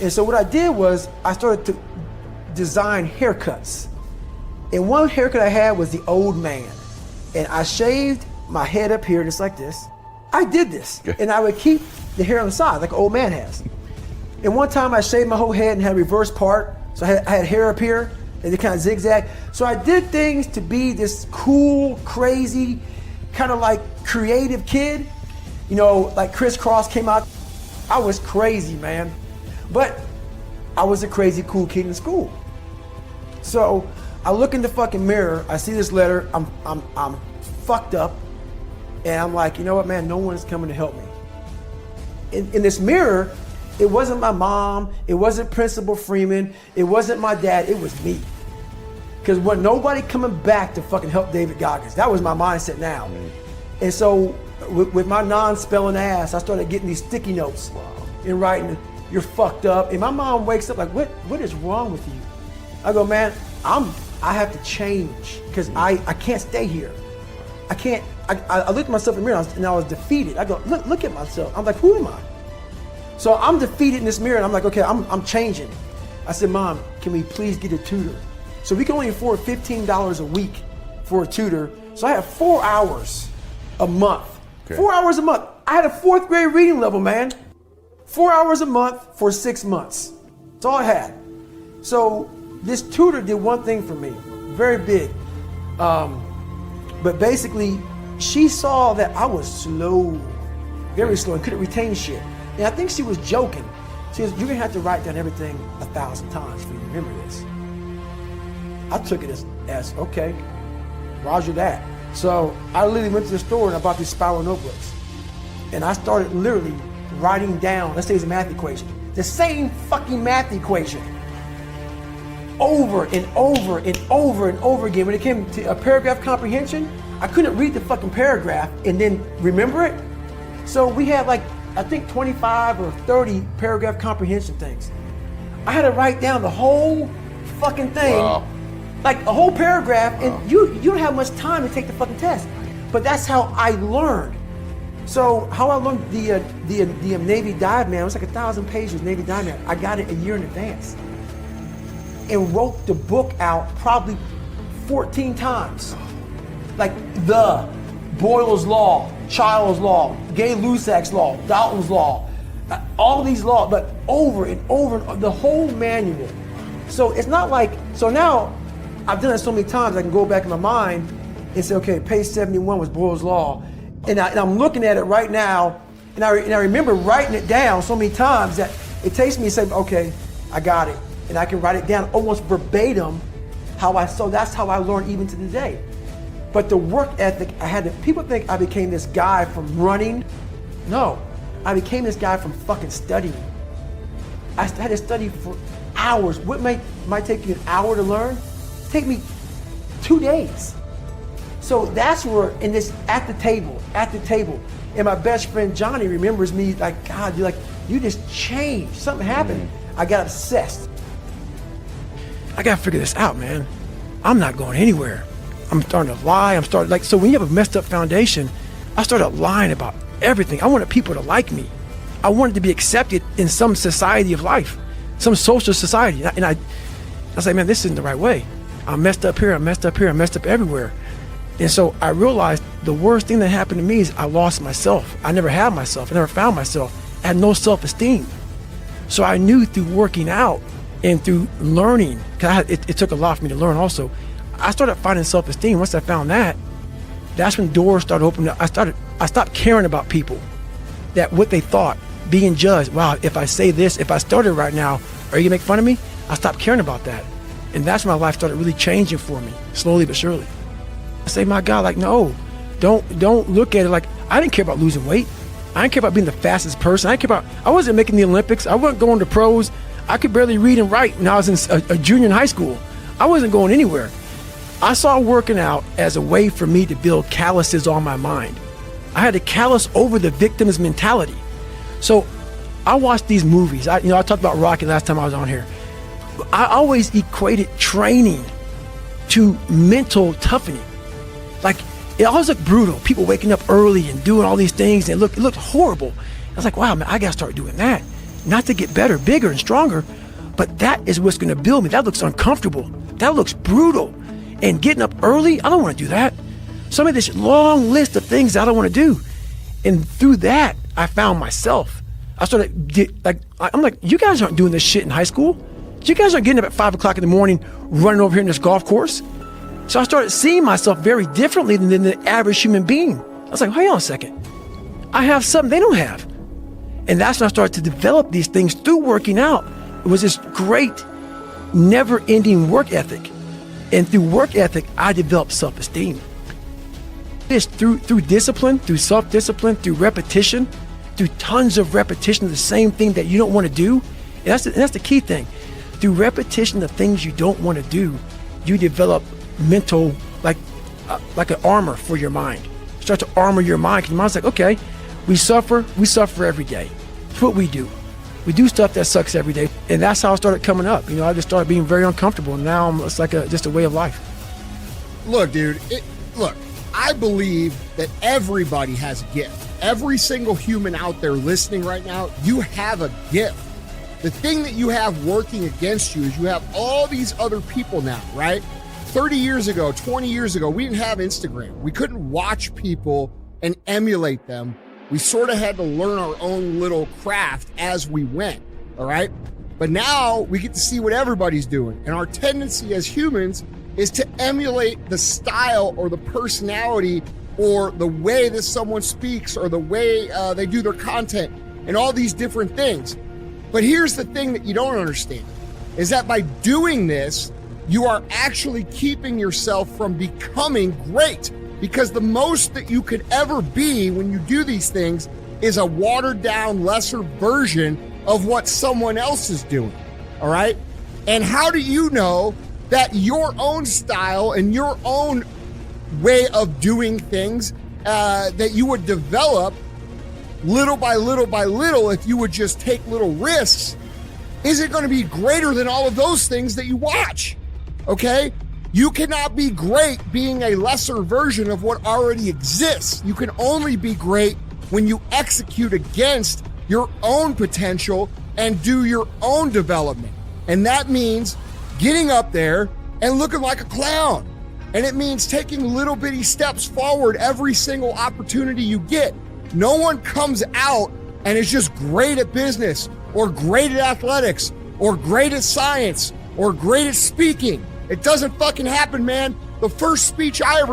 And so what I did was I started to design haircuts. And one haircut I had was the old man. And I shaved my head up here just like this. I did this. And I would keep the hair on the side like an old man has. And one time I shaved my whole head and had a reverse part. So I had hair up here and it kind of zigzag. So I did things to be this cool, crazy, kind of like creative kid. You know, like Crisscross came out. I was crazy, man. But I was a crazy, cool kid in school. So I look in the fucking mirror, I see this letter, I'm fucked up, and I'm like, you know what, man, no one is coming to help me. In this mirror, it wasn't my mom, it wasn't Principal Freeman, it wasn't my dad, it was me. Because when nobody coming back to fucking help David Goggins, that was my mindset now. And so with my non-spelling ass, I started getting these sticky notes and writing, you're fucked up. And my mom wakes up like, what is wrong with you? I go, man, I have to change because I can't stay here. I can't, I looked at myself in the mirror and I was defeated. I go, look at myself. I'm like, who am I? So I'm defeated in this mirror and I'm like, okay, I'm changing. I said, Mom, can we please get a tutor? So we can only afford $15 a week for a tutor. So I have 4 hours a month. Okay. 4 hours a month. I had a 4th grade reading level, man. 4 hours a month for 6 months. That's all I had. So this tutor did one thing for me, very big. But basically, she saw that I was slow, very slow, and couldn't retain shit. And I think she was joking. She says, you're gonna have to write down everything 1,000 times for you to remember this. I took it as okay, roger that. So I literally went to the store and I bought these spiral notebooks. And I started literally writing down, let's say it's a math equation, the same fucking math equation over and over and over and over again. When it came to a paragraph comprehension, I couldn't read the fucking paragraph and then remember it. So we had like, I think 25 or 30 paragraph comprehension things. I had to write down the whole fucking thing, like a whole paragraph, and you don't have much time to take the fucking test. But that's how I learned. So how I learned the Navy Dive Man, it was like 1,000 pages, Navy Dive Man. I got it a year in advance and wrote the book out probably 14 times. Like the Boyle's Law, Child's Law, Gay-Lussac's Law, Dalton's Law, all these laws, but over and over, the whole manual. So it's not like, so now I've done it so many times I can go back in my mind and say, okay, page 71 was Boyle's Law. And I'm looking at it right now, and I remember writing it down so many times that it takes me to say, okay, I got it. And I can write it down almost verbatim so that's how I learned even to today. But the work ethic, people think I became this guy from running. No, I became this guy from fucking studying. I had to study for hours. What might take you an hour to learn, take me 2 days. So that's where, in this, at the table, and my best friend Johnny remembers me like, God, you just changed, something happened. I got obsessed. I gotta figure this out, man. I'm not going anywhere. I'm starting to lie, so when you have a messed up foundation, I started lying about everything. I wanted people to like me. I wanted to be accepted in some society of life, some social society. And I was like, man, this isn't the right way. I'm messed up here, I'm messed up here, I'm messed up everywhere. And so I realized the worst thing that happened to me is I lost myself. I never had myself, I never found myself. I had no self-esteem. So I knew through working out and through learning, because it took a lot for me to learn also, I started finding self-esteem. Once I found that, that's when doors started opening up. I stopped caring about people, that what they thought, being judged. Wow, if I say this, if I started right now, are you gonna make fun of me? I stopped caring about that. And that's when my life started really changing for me, slowly but surely. I say, my God, like, no, don't look at it like, I didn't care about losing weight. I didn't care about being the fastest person. I wasn't making the Olympics. I wasn't going to pros. I could barely read and write when I was in a junior in high school. I wasn't going anywhere. I saw working out as a way for me to build calluses on my mind. I had to callous over the victim's mentality. So I watched these movies. I talked about Rocky last time I was on here. I always equated training to mental toughening. Like, it always looked brutal. People waking up early and doing all these things, and it looked horrible. I was like, wow, man, I gotta start doing that. not to get better, bigger, and stronger, but that is what's going to build me. That looks uncomfortable. That looks brutal. And getting up early, I don't want to do that. So I made this long list of things I don't want to do. And through that, I found myself. I started, I'm like, you guys aren't doing this shit in high school. You guys aren't getting up at 5 o'clock in the morning, running over here in this golf course. So I started seeing myself very differently than the average human being. I was like, hang on a second. I have something they don't have. And that's when I started to develop these things through working out. It was this great, never-ending work ethic. And through work ethic, I developed self-esteem. This through discipline, through self-discipline, through repetition, through tons of repetition of the same thing that you don't want to do. And that's the key thing. Through repetition of things you don't want to do, you develop mental, like an armor for your mind. Start to armor your mind, because your mind's like, okay, we suffer every day. That's what we do. We do stuff that sucks every day. And that's how I started coming up. I just started being very uncomfortable. And now it's like just a way of life. Look, dude, I believe that everybody has a gift. Every single human out there listening right now, you have a gift. The thing that you have working against you is you have all these other people now, right? 30 years ago, 20 years ago, we didn't have Instagram. We couldn't watch people and emulate them. We sort of had to learn our own little craft as we went, all right? But now we get to see what everybody's doing. And our tendency as humans is to emulate the style or the personality or the way that someone speaks or the way they do their content and all these different things. But here's the thing that you don't understand, is that by doing this, you are actually keeping yourself from becoming great, because the most that you could ever be when you do these things is a watered down, lesser version of what someone else is doing, all right? And how do you know that your own style and your own way of doing things that you would develop little by little by little, if you would just take little risks, is it going to be greater than all of those things that you watch? Okay? You cannot be great being a lesser version of what already exists. You can only be great when you execute against your own potential and do your own development. And that means getting up there and looking like a clown. And it means taking little bitty steps forward every single opportunity you get. No one comes out and is just great at business or great at athletics or great at science or great at speaking. It doesn't fucking happen, man. The first speech I ever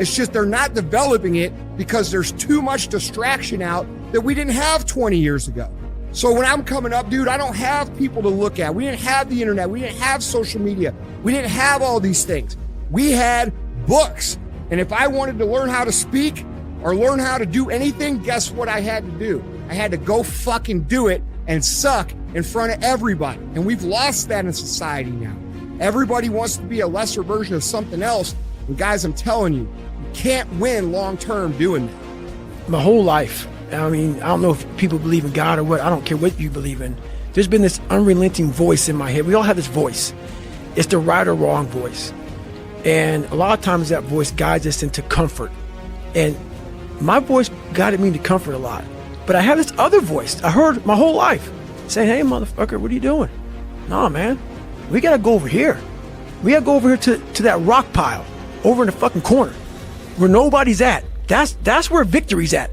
It's just they're not developing it because there's too much distraction out that we didn't have 20 years ago. So when I'm coming up, dude, I don't have people to look at. We didn't have the internet. We didn't have social media. We didn't have all these things. We had books. And if I wanted to learn how to speak or learn how to do anything, guess what I had to do? I had to go fucking do it and suck in front of everybody. And we've lost that in society now. Everybody wants to be a lesser version of something else. And guys, I'm telling you, you can't win long-term doing that. My whole life, I mean, I don't know if people believe in God or what. I don't care what you believe in. There's been this unrelenting voice in my head. We all have this voice. It's the right or wrong voice. And a lot of times that voice guides us into comfort. And my voice guided me to comfort a lot. But I have this other voice I heard my whole life saying, hey, motherfucker, what are you doing? Nah, man, we got to go over here. We got to go over here to that rock pile over in the fucking corner where nobody's at. That's where victory's at.